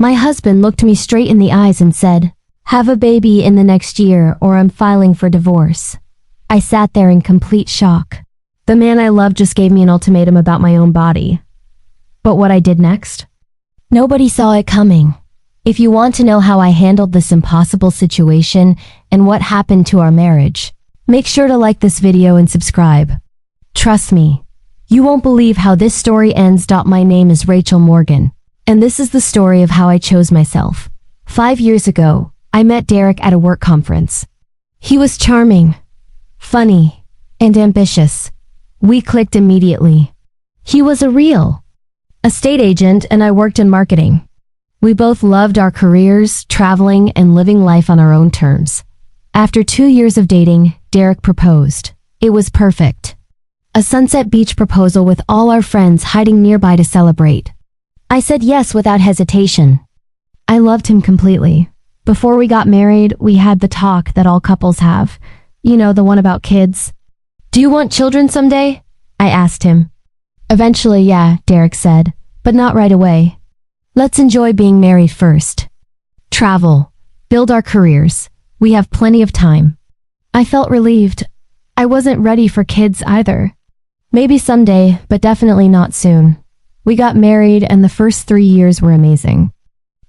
My husband looked me straight in the eyes and said, "Have a baby in the next year or I'm filing for divorce." I sat there in complete shock. The man I loved just gave me an ultimatum about my own body. But what I did next? Nobody saw it coming. If you want to know how I handled this impossible situation and what happened to our marriage, make sure to like this video and subscribe. Trust me, you won't believe how this story ends. My name is Rachel Morgan, and this is the story of how I chose myself. 5 years ago, I met Derek at a work conference. He was charming, funny, and ambitious. We clicked immediately. He was a real estate agent and I worked in marketing. We both loved our careers, traveling, and living life on our own terms. After 2 years of dating, Derek proposed. It was perfect. A Sunset Beach proposal with all our friends hiding nearby to celebrate. I said yes without hesitation. I loved him completely. Before we got married, we had the talk that all couples have. You know, the one about kids. "Do you want children someday?" I asked him. "Eventually, yeah," Derek said, "but not right away. Let's enjoy being married first. Travel, build our careers. We have plenty of time." I felt relieved. I wasn't ready for kids either. Maybe someday, but definitely not soon. We got married and the first 3 years were amazing.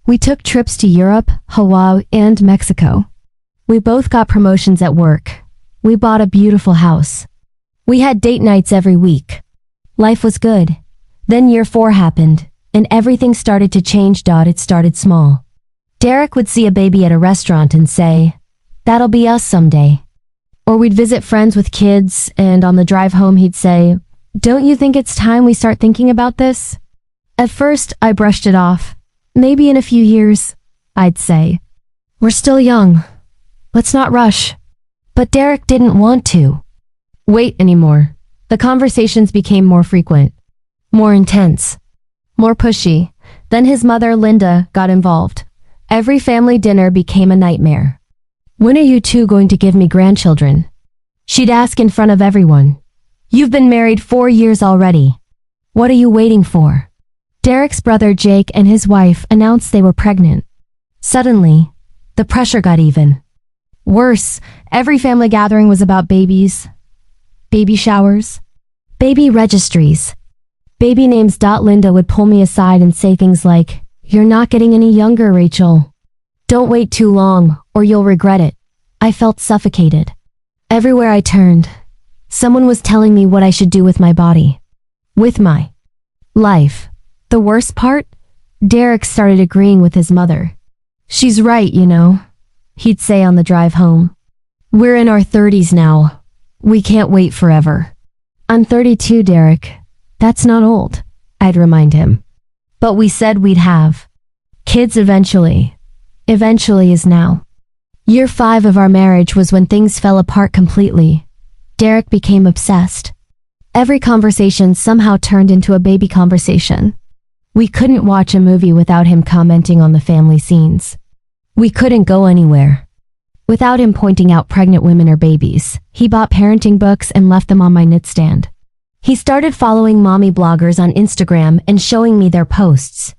We took trips to Europe, Hawaii, and Mexico. We both got promotions at work. We bought a beautiful house. We had date nights every week. Life was good. Then year 4 happened, and everything started to change. It started small. Derek would see a baby at a restaurant and say, "That'll be us someday." Or we'd visit friends with kids, and on the drive home he'd say, "Don't you think it's time we start thinking about this?" At first, I brushed it off. "Maybe in a few years," I'd say. "We're still young. Let's not rush." But Derek didn't want to wait anymore. The conversations became more frequent, more intense, more pushy. Then his mother, Linda, got involved. Every family dinner became a nightmare. "When are you two going to give me grandchildren?" She'd ask in front of everyone. "You've been married 4 years already. What are you waiting for?" Derek's brother Jake and his wife announced they were pregnant. Suddenly, the pressure got even. Worse, every family gathering was about babies, baby showers, baby registries, baby names. Linda would pull me aside and say things like, "You're not getting any younger, Rachel. Don't wait too long, or you'll regret it." I felt suffocated. Everywhere I turned, someone was telling me what I should do with my body, with my life. The worst part? Derek started agreeing with his mother. "She's right, you know," he'd say on the drive home. "We're in our 30s now. We can't wait forever." "I'm 32, Derek. That's not old," I'd remind him. "But we said we'd have kids eventually." Eventually is now. Year 5 of our marriage was when things fell apart completely. Derek became obsessed. Every conversation somehow turned into a baby conversation. We couldn't watch a movie without him commenting on the family scenes. We couldn't go anywhere without him pointing out pregnant women or babies. He bought parenting books and left them on my nightstand. He started following mommy bloggers on Instagram and showing me their posts.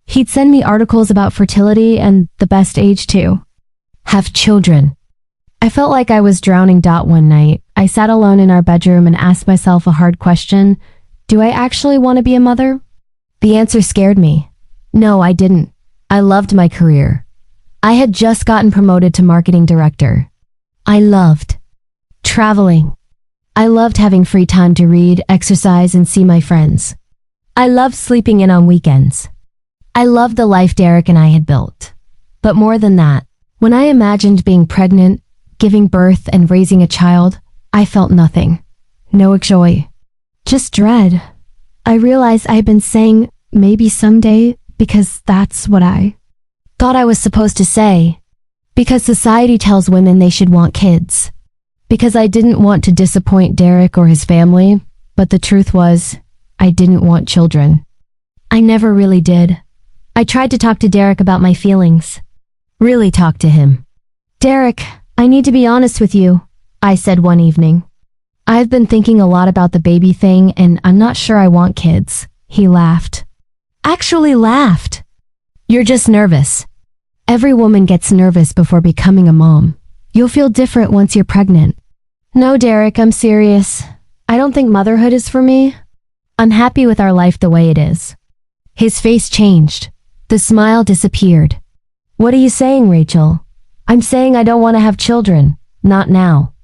He'd send me articles about fertility and the best age to have children. I felt like I was drowning. One night, I sat alone in our bedroom and asked myself a hard question. Do I actually want to be a mother? The answer scared me. No, I didn't. I loved my career. I had just gotten promoted to marketing director. I loved traveling. I loved having free time to read, exercise, and see my friends. I loved sleeping in on weekends. I loved the life Derek and I had built. But more than that, when I imagined being pregnant, giving birth, and raising a child, I felt nothing. No joy. Just dread. I realized I had been saying maybe someday because that's what I thought I was supposed to say. Because society tells women they should want kids. Because I didn't want to disappoint Derek or his family, but the truth was, I didn't want children. I never really did. I tried to talk to Derek about my feelings. Really talk to him. "Derek, I need to be honest with you," I said one evening. "I've been thinking a lot about the baby thing and I'm not sure I want kids." He laughed. Actually laughed. You're just nervous. Every woman gets nervous before becoming a mom. You'll feel different once you're pregnant. No, Derek, I'm serious. I don't think motherhood is for me. I'm happy with our life the way it is. His face changed. The smile disappeared. What are you saying, Rachel? I'm saying I don't want to have children. Not now.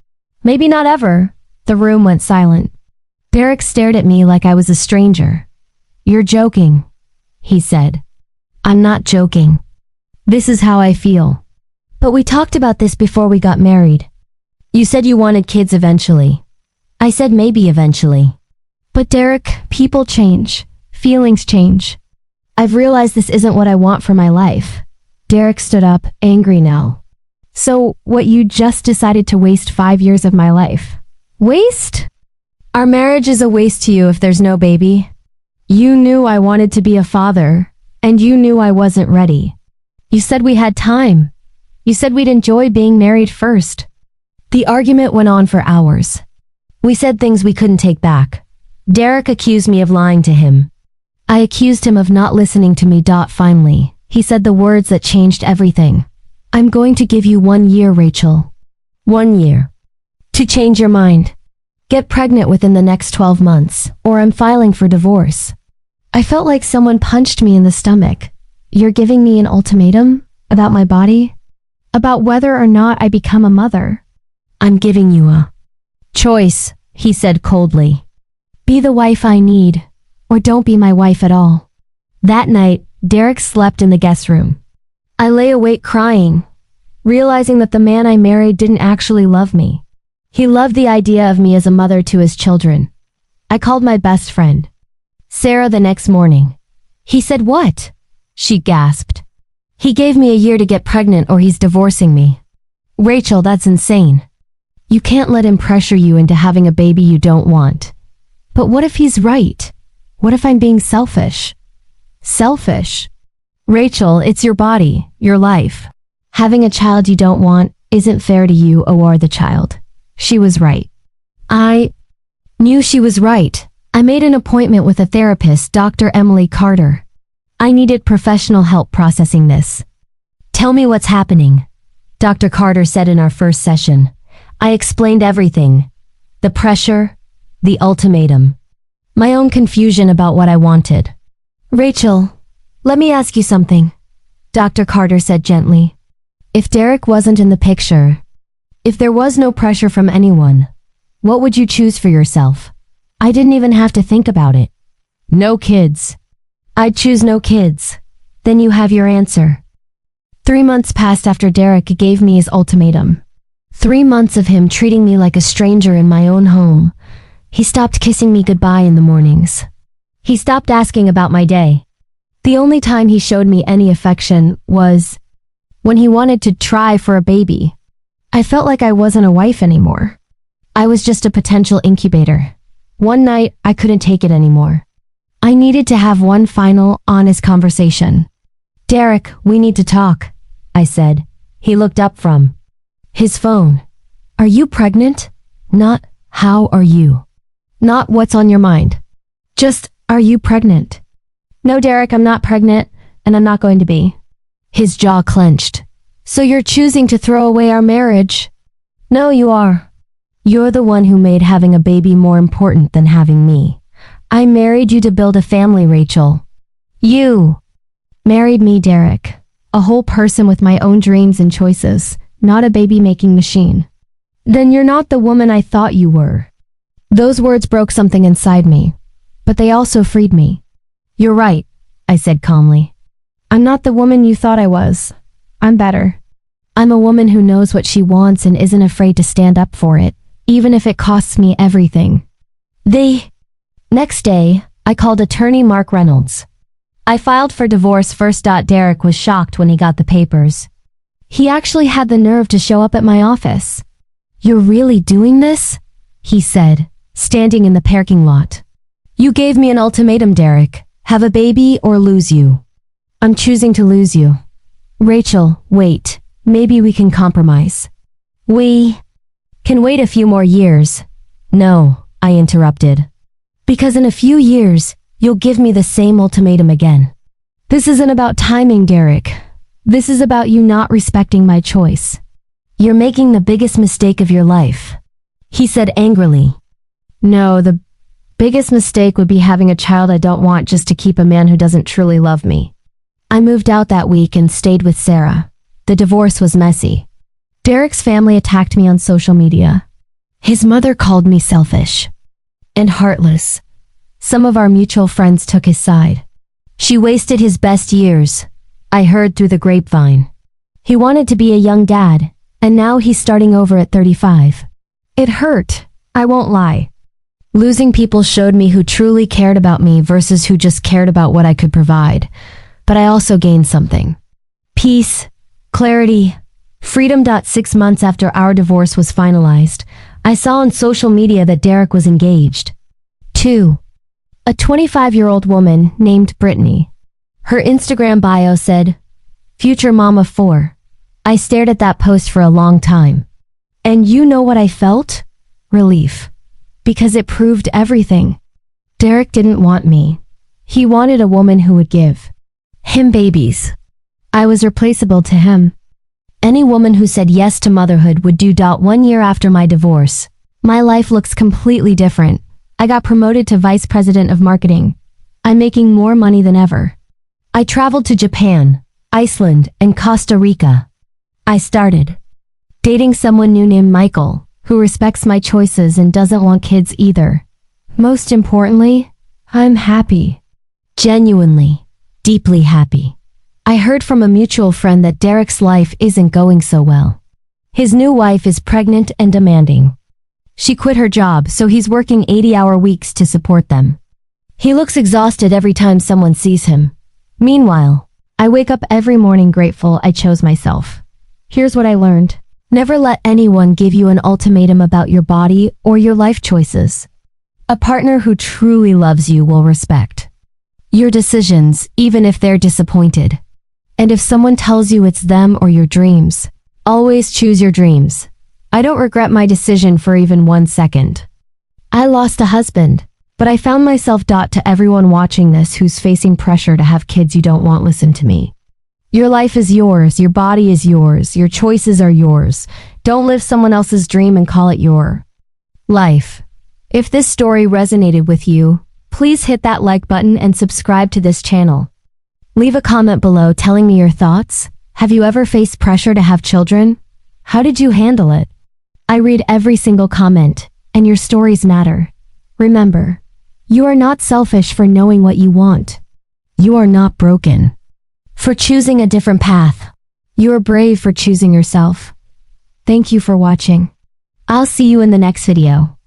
Maybe not ever. The room went silent. Derek stared at me like I was a stranger. You're joking, he said. I'm not joking. This is how I feel. But we talked about this before we got married. You said you wanted kids eventually. I said maybe eventually. But Derek, people change. Feelings change. I've realized this isn't what I want for my life. Derek stood up, angry now. So, what, you just decided to waste 5 years of my life? Waste? Our marriage is a waste to you if there's no baby. You knew I wanted to be a father, and you knew I wasn't ready. You said we had time. You said we'd enjoy being married first. The argument went on for hours. We said things we couldn't take back. Derek accused me of lying to him. I accused him of not listening to me. Finally, he said the words that changed everything. I'm going to give you 1 year, Rachel. 1 year. To change your mind. Get pregnant within the next 12 months, or I'm filing for divorce. I felt like someone punched me in the stomach. You're giving me an ultimatum? About my body? About whether or not I become a mother? I'm giving you a choice, he said coldly. Be the wife I need, or don't be my wife at all. That night, Derek slept in the guest room. I lay awake crying, realizing that the man I married didn't actually love me. He loved the idea of me as a mother to his children. I called my best friend, Sarah, the next morning. He said, "What?" She gasped. He gave me a year to get pregnant or he's divorcing me. Rachel, that's insane. You can't let him pressure you into having a baby you don't want. But what if he's right? What if I'm being selfish? Selfish? Rachel, it's your body, your life. Having a child you don't want isn't fair to you or the child. She was right. I knew she was right. I made an appointment with a therapist, Dr. Emily Carter. I needed professional help processing this. Tell me what's happening, Dr. Carter said in our first session. I explained everything. The pressure, the ultimatum, my own confusion about what I wanted. Rachel, let me ask you something, Dr. Carter said gently. If Derek wasn't in the picture, if there was no pressure from anyone, what would you choose for yourself? I didn't even have to think about it. No kids. I'd choose no kids. Then you have your answer. 3 months passed after Derek gave me his ultimatum. 3 months of him treating me like a stranger in my own home. He stopped kissing me goodbye in the mornings. He stopped asking about my day. The only time he showed me any affection was when he wanted to try for a baby. I felt like I wasn't a wife anymore. I was just a potential incubator. One night, I couldn't take it anymore. I needed to have one final, honest conversation. Derek, we need to talk, I said. He looked up from his phone. Are you pregnant? Not, how are you? Not what's on your mind. Just, are you pregnant? No, Derek, I'm not pregnant, and I'm not going to be. His jaw clenched. So you're choosing to throw away our marriage? No, you are. You're the one who made having a baby more important than having me. I married you to build a family, Rachel. You married me, Derek. A whole person with my own dreams and choices, not a baby-making machine. Then you're not the woman I thought you were. Those words broke something inside me, but they also freed me. You're right, I said calmly. I'm not the woman you thought I was. I'm better. I'm a woman who knows what she wants and isn't afraid to stand up for it, even if it costs me everything. The next day, I called attorney Mark Reynolds. I filed for divorce first. Derek was shocked when he got the papers. He actually had the nerve to show up at my office. You're really doing this? He said, standing in the parking lot. You gave me an ultimatum, Derek. Have a baby or lose you. I'm choosing to lose you. Rachel, wait. Maybe we can compromise. We can wait a few more years. No, I interrupted. Because in a few years, you'll give me the same ultimatum again. This isn't about timing, Derek. This is about you not respecting my choice. You're making the biggest mistake of your life, he said angrily. No, the biggest mistake would be having a child I don't want just to keep a man who doesn't truly love me. I moved out that week and stayed with Sarah. The divorce was messy. Derek's family attacked me on social media. His mother called me selfish and heartless. Some of our mutual friends took his side. She wasted his best years, I heard through the grapevine. He wanted to be a young dad, and now he's starting over at 35. It hurt, I won't lie. Losing people showed me who truly cared about me versus who just cared about what I could provide. But I also gained something. Peace, clarity, freedom. 6 months after our divorce was finalized, I saw on social media that Derek was engaged. 2. A 25-year-old woman named Brittany. Her Instagram bio said, "Future mom of 4. I stared at that post for a long time. And you know what I felt? Relief. Because it proved everything. Derek didn't want me. He wanted a woman who would give him babies. I was replaceable to him. Any woman who said yes to motherhood would do. 1 year after my divorce, my life looks completely different. I got promoted to vice president of marketing. I'm making more money than ever. I traveled to Japan, Iceland, and Costa Rica. I started dating someone new named Michael, who respects my choices and doesn't want kids either. Most importantly, I'm happy. Genuinely, deeply happy. I heard from a mutual friend that Derek's life isn't going so well. His new wife is pregnant and demanding. She quit her job, so he's working 80-hour weeks to support them. He looks exhausted every time someone sees him. Meanwhile, I wake up every morning grateful I chose myself. Here's what I learned. Never let anyone give you an ultimatum about your body or your life choices. A partner who truly loves you will respect your decisions, even if they're disappointed. And if someone tells you it's them or your dreams, always choose your dreams. I don't regret my decision for even 1 second. I lost a husband, but I found myself. To everyone watching this who's facing pressure to have kids you don't want, listen to me. Your life is yours, your body is yours, your choices are yours. Don't live someone else's dream and call it your life. If this story resonated with you, please hit that like button and subscribe to this channel. Leave a comment below telling me your thoughts. Have you ever faced pressure to have children? How did you handle it? I read every single comment, and your stories matter. Remember, you are not selfish for knowing what you want. You are not broken for choosing a different path. You are brave for choosing yourself. Thank you for watching. I'll see you in the next video.